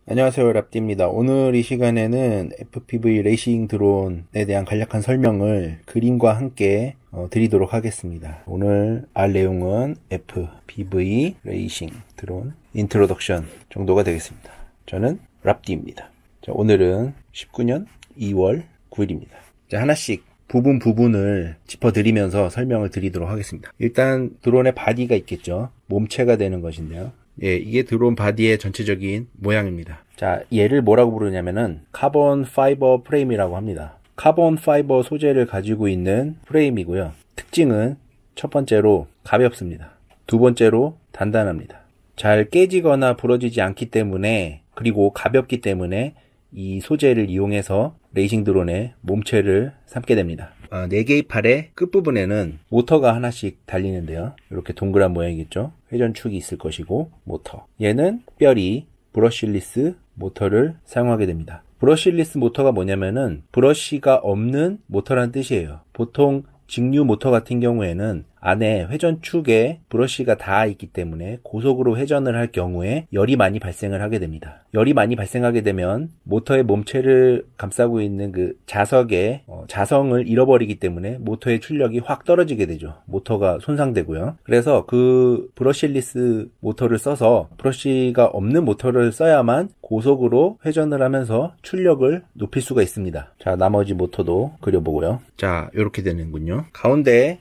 안녕하세요, 랍디입니다. 오늘 이 시간에는 FPV 레이싱 드론에 대한 간략한 설명을 그림과 함께 드리도록 하겠습니다. 오늘 알 내용은 FPV 레이싱 드론 인트로덕션 정도가 되겠습니다. 저는 랍디입니다. 자, 오늘은 19년 2월 9일입니다. 자, 하나씩 부분을 짚어드리면서 설명을 드리도록 하겠습니다. 일단 드론의 바디가 있겠죠. 몸체가 되는 것인데요. 예, 이게 드론 바디의 전체적인 모양입니다. 자, 얘를 뭐라고 부르냐면은 카본 파이버 프레임이라고 합니다. 카본 파이버 소재를 가지고 있는 프레임이고요. 특징은 첫 번째로 가볍습니다. 두 번째로 단단합니다. 잘 깨지거나 부러지지 않기 때문에, 그리고 가볍기 때문에 이 소재를 이용해서 레이싱 드론의 몸체를 삼게 됩니다. 4개의 팔의 끝부분에는 모터가 하나씩 달리는데요. 이렇게 동그란 모양이겠죠. 회전축이 있을 것이고 모터. 얘는 특별히 브러쉬리스 모터를 사용하게 됩니다. 브러쉬리스 모터가 뭐냐면은 브러쉬가 없는 모터란 뜻이에요. 보통 직류 모터 같은 경우에는 안에 회전축에 브러쉬가 닿아 있기 때문에 고속으로 회전을 할 경우에 열이 많이 발생을 하게 됩니다. 열이 많이 발생하게 되면 모터의 몸체를 감싸고 있는 그 자석의 자성을 잃어버리기 때문에 모터의 출력이 확 떨어지게 되죠. 모터가 손상되고요. 그래서 그 브러쉬리스 모터를 써서 브러쉬가 없는 모터를 써야만 고속으로 회전을 하면서 출력을 높일 수가 있습니다. 자, 나머지 모터도 그려보고요. 자, 이렇게 되는군요. 가운데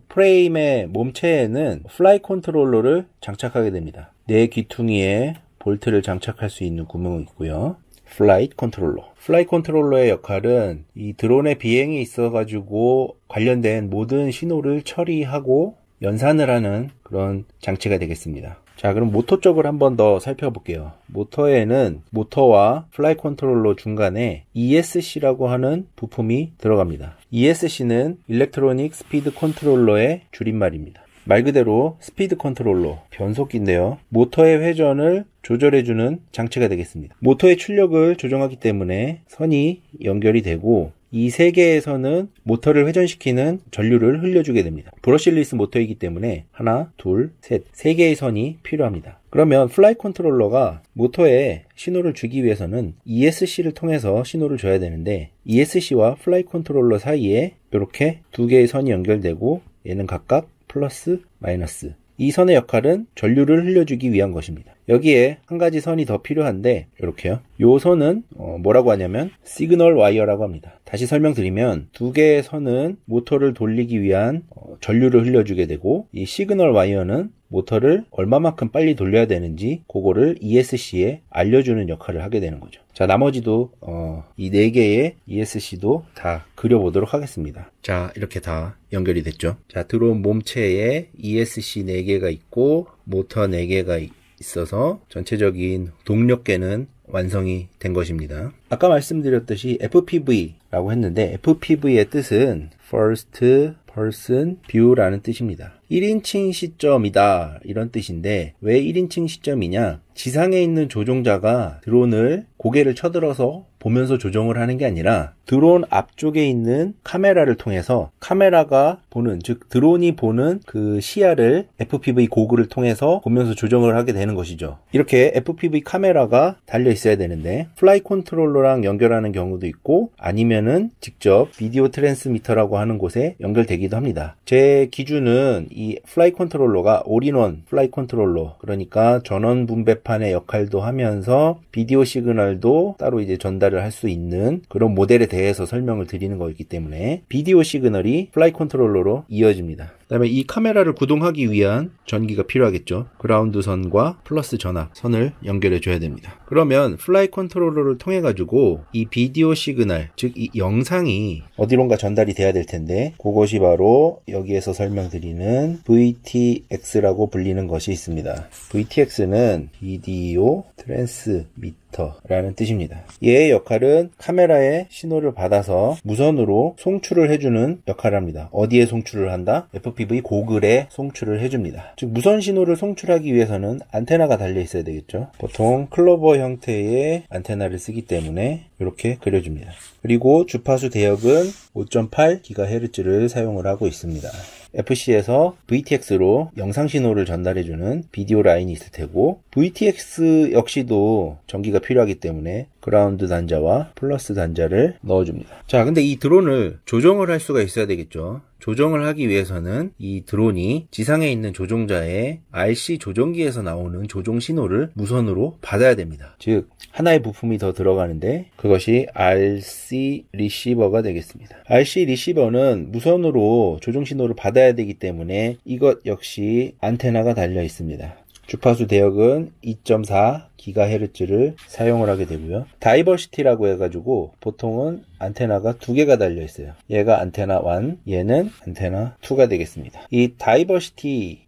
프레임의 몸체에는 플라이 컨트롤러를 장착하게 됩니다. 네 귀퉁이에 볼트를 장착할 수 있는 구멍이 있고요. 플라이 컨트롤러의 역할은 이 드론의 비행에 있어가지고 관련된 모든 신호를 처리하고 연산을 하는 그런 장치가 되겠습니다. 자, 그럼 모터 쪽을 한 번 더 살펴볼게요. 모터에는 모터와 플라이 컨트롤러 중간에 ESC라고 하는 부품이 들어갑니다. ESC는 일렉트로닉 스피드 컨트롤러의 줄임말입니다. 말 그대로 스피드 컨트롤러, 변속기인데요. 모터의 회전을 조절해주는 장치가 되겠습니다. 모터의 출력을 조정하기 때문에 선이 연결이 되고 이 세 개의 선은 모터를 회전시키는 전류를 흘려주게 됩니다. 브러쉬리스 모터이기 때문에 하나, 둘, 셋, 세 개의 선이 필요합니다. 그러면 플라이 컨트롤러가 모터에 신호를 주기 위해서는 ESC를 통해서 신호를 줘야 되는데 ESC와 플라이 컨트롤러 사이에 이렇게 두 개의 선이 연결되고 얘는 각각 플러스, 마이너스. 이 선의 역할은 전류를 흘려주기 위한 것입니다. 여기에 한 가지 선이 더 필요한데 이렇게요. 이 선은 뭐라고 하냐면 시그널 와이어라고 합니다. 다시 설명드리면 두 개의 선은 모터를 돌리기 위한 전류를 흘려주게 되고 이 시그널 와이어는 모터를 얼마만큼 빨리 돌려야 되는지 그거를 ESC에 알려주는 역할을 하게 되는 거죠. 자, 나머지도 이 4개의 ESC도 다 그려보도록 하겠습니다. 자, 이렇게 다 연결이 됐죠. 자, 드론 몸체에 ESC 4개가 있고 모터 4개가 있어서 전체적인 동력계는 완성이 된 것입니다. 아까 말씀드렸듯이 FPV라고 했는데 FPV의 뜻은 First Person View라는 뜻입니다. 1인칭 시점이다 이런 뜻인데 왜 1인칭 시점이냐? 지상에 있는 조종자가 드론을 고개를 쳐들어서 보면서 조정을 하는 게 아니라 드론 앞쪽에 있는 카메라를 통해서 카메라가 보는, 즉 드론이 보는 그 시야를 FPV 고글을 통해서 보면서 조정을 하게 되는 것이죠. 이렇게 FPV 카메라가 달려 있어야 되는데 플라이 컨트롤러랑 연결하는 경우도 있고 아니면은 직접 비디오 트랜스미터라고 하는 곳에 연결되기도 합니다. 제 기준은 이 플라이 컨트롤러가 올인원 플라이 컨트롤러, 그러니까 전원 분배판의 역할도 하면서 비디오 시그널도 따로 이제 전달을 할 수 있는 그런 모델에 대해서 설명을 드리는 거기 때문에 비디오 시그널이 플라이 컨트롤러로 이어집니다. 그 다음에 이 카메라를 구동하기 위한 전기가 필요하겠죠. 그라운드 선과 플러스 전압 선을 연결해 줘야 됩니다. 그러면 플라이 컨트롤러를 통해 가지고 이 비디오 시그널, 즉 이 영상이 어디론가 전달이 돼야 될 텐데 그것이 바로 여기에서 설명드리는 VTX라고 불리는 것이 있습니다. VTX는 비디오 트랜스미터라는 뜻입니다. 얘의 역할은 카메라의 신호를 받아서 무선으로 송출을 해주는 역할을 합니다. 어디에 송출을 한다? FPV 고글에 송출을 해줍니다. 즉 무선 신호를 송출하기 위해서는 안테나가 달려 있어야 되겠죠. 보통 클로버 형태의 안테나를 쓰기 때문에 이렇게 그려줍니다. 그리고 주파수 대역은 5.8GHz를 사용을 하고 있습니다. FC에서 VTX로 영상 신호를 전달해주는 비디오 라인이 있을 테고, VTX 역시도 전기가 필요하기 때문에 그라운드 단자와 플러스 단자를 넣어줍니다. 자, 근데 이 드론을 조정을 할 수가 있어야 되겠죠. 조정을 하기 위해서는 이 드론이 지상에 있는 조종자의 RC 조종기에서 나오는 조종 신호를 무선으로 받아야 됩니다. 즉, 하나의 부품이 더 들어가는데 그것이 RC 리시버가 되겠습니다. RC 리시버는 무선으로 조종 신호를 받아야 되기 때문에 이것 역시 안테나가 달려 있습니다. 주파수 대역은 2.4GHz를 사용을 하게 되고요. 다이버시티라고 해가지고 보통은 안테나가 두 개가 달려 있어요. 얘가 안테나 1, 얘는 안테나 2가 되겠습니다. 이 다이버시티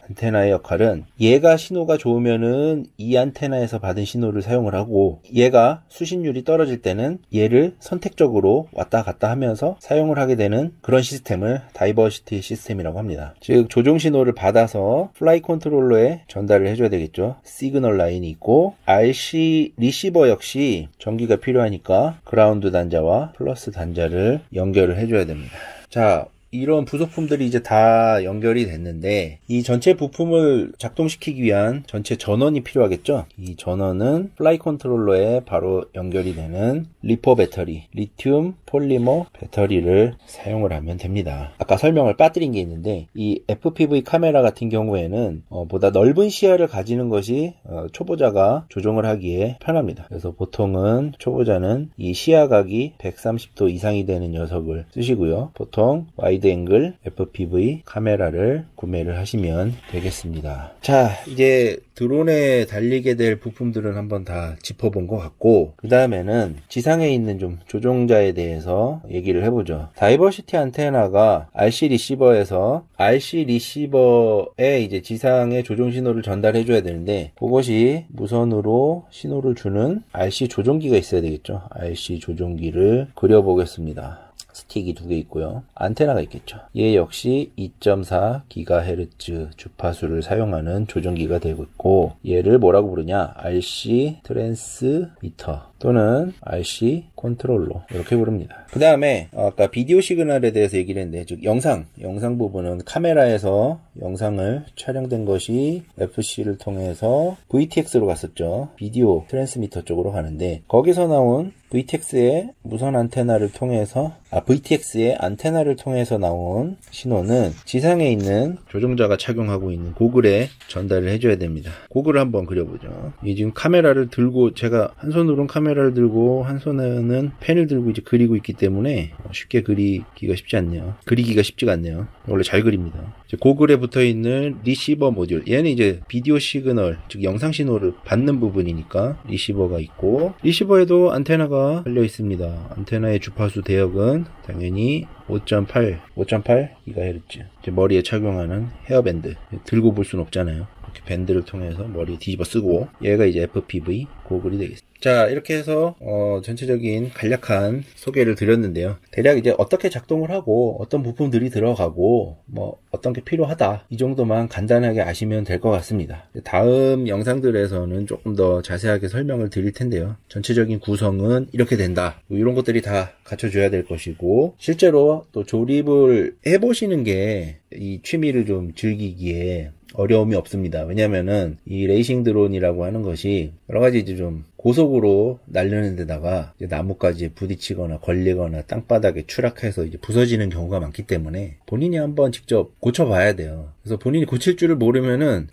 안테나의 역할은 얘가 신호가 좋으면은 이 안테나에서 받은 신호를 사용을 하고, 얘가 수신율이 떨어질 때는 얘를 선택적으로 왔다 갔다 하면서 사용을 하게 되는 그런 시스템을 다이버시티 시스템이라고 합니다. 즉, 조종 신호를 받아서 플라이 컨트롤러에 전달을 해줘야 되겠죠. 시그널 라인이 있고, RC 리시버 역시 전기가 필요하니까 그라운드 단자와 플러스 단자를 연결을 해줘야 됩니다. 자, 이런 부속품들이 이제 다 연결이 됐는데, 이 전체 부품을 작동시키기 위한 전체 전원이 필요하겠죠. 이 전원은 플라이 컨트롤러에 바로 연결이 되는 리포 배터리, 리튬 폴리머 배터리를 사용을 하면 됩니다. 아까 설명을 빠뜨린 게 있는데, 이 FPV 카메라 같은 경우에는 보다 넓은 시야를 가지는 것이 초보자가 조종을 하기에 편합니다. 그래서 보통은 초보자는 이 시야각이 130도 이상이 되는 녀석을 쓰시고요. 보통 와이드 앵글 FPV 카메라를 구매를 하시면 되겠습니다. 자, 이제 드론에 달리게 될 부품들은 한번 다 짚어본 것 같고, 그 다음에는 지상에 있는 좀 조종자에 대해서 얘기를 해보죠. 다이버시티 안테나가 RC 리시버에서 RC 리시버에 이제 지상의 조종 신호를 전달해줘야 되는데, 그것이 무선으로 신호를 주는 RC 조종기가 있어야 되겠죠. RC 조종기를 그려보겠습니다. 스틱이 두 개 있고요. 안테나가 있겠죠. 얘 역시 2.4GHz 주파수를 사용하는 조종기가 되고 있고, 얘를 뭐라고 부르냐? RC 트랜스미터 또는 RC 컨트롤러, 이렇게 부릅니다. 그 다음에 아까 비디오 시그널에 대해서 얘기를 했는데, 즉 영상 부분은 카메라에서 영상을 촬영된 것이 FC를 통해서 VTX로 갔었죠. 비디오 트랜스미터 쪽으로 가는데, 거기서 나온 VTX의 무선 안테나를 통해서 VTX의 안테나를 통해서 나온 신호는 지상에 있는 조종자가 착용하고 있는 고글에 전달을 해줘야 됩니다. 고글을 한번 그려보죠. 이 지금 카메라를 들고, 제가 한 손으로는 카메라를 들고 한 손에는 펜을 들고 이제 그리고 있기 때문에 쉽게 그리기가 쉽지가 않네요. 원래 잘 그립니다. 고글에 붙어 있는 리시버 모듈, 얘는 이제 비디오 시그널, 즉 영상 신호를 받는 부분이니까 리시버가 있고, 리시버에도 안테나가 달려 있습니다. 안테나의 주파수 대역은 당연히 5.8GHz. 이제 머리에 착용하는 헤어밴드, 들고 볼 수는 없잖아요. 이렇게 밴드를 통해서 머리에 뒤집어 쓰고, 얘가 이제 FPV 고글이 되겠습니다. 자, 이렇게 해서 전체적인 간략한 소개를 드렸는데요. 대략 이제 어떻게 작동을 하고 어떤 부품들이 들어가고 뭐 어떤 게 필요하다, 이 정도만 간단하게 아시면 될 것 같습니다. 다음 영상들에서는 조금 더 자세하게 설명을 드릴 텐데요. 전체적인 구성은 이렇게 된다, 뭐 이런 것들이 다 갖춰줘야 될 것이고, 실제로 또 조립을 해보시는 게 이 취미를 좀 즐기기에 어려움이 없습니다. 왜냐면은 이 레이싱 드론이라고 하는 것이 여러 가지 이제 좀 고속으로 날리는 데다가 이제 나뭇가지에 부딪히거나 걸리거나 땅바닥에 추락해서 이제 부서지는 경우가 많기 때문에 본인이 한번 직접 고쳐봐야 돼요. 그래서 본인이 고칠 줄을 모르면은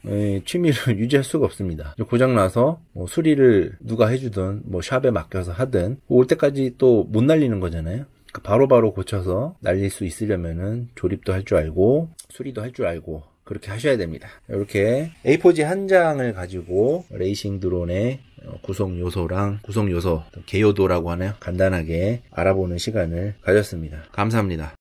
취미를 유지할 수가 없습니다. 고장나서 뭐 수리를 누가 해주든 뭐 샵에 맡겨서 하든 올 때까지 또 못 날리는 거잖아요. 바로바로 고쳐서 날릴 수 있으려면은 조립도 할 줄 알고 수리도 할 줄 알고 그렇게 하셔야 됩니다. 이렇게 A4지 한 장을 가지고 레이싱 드론의 구성 요소랑 구성 요소, 개요도라고 하나요? 간단하게 알아보는 시간을 가졌습니다. 감사합니다.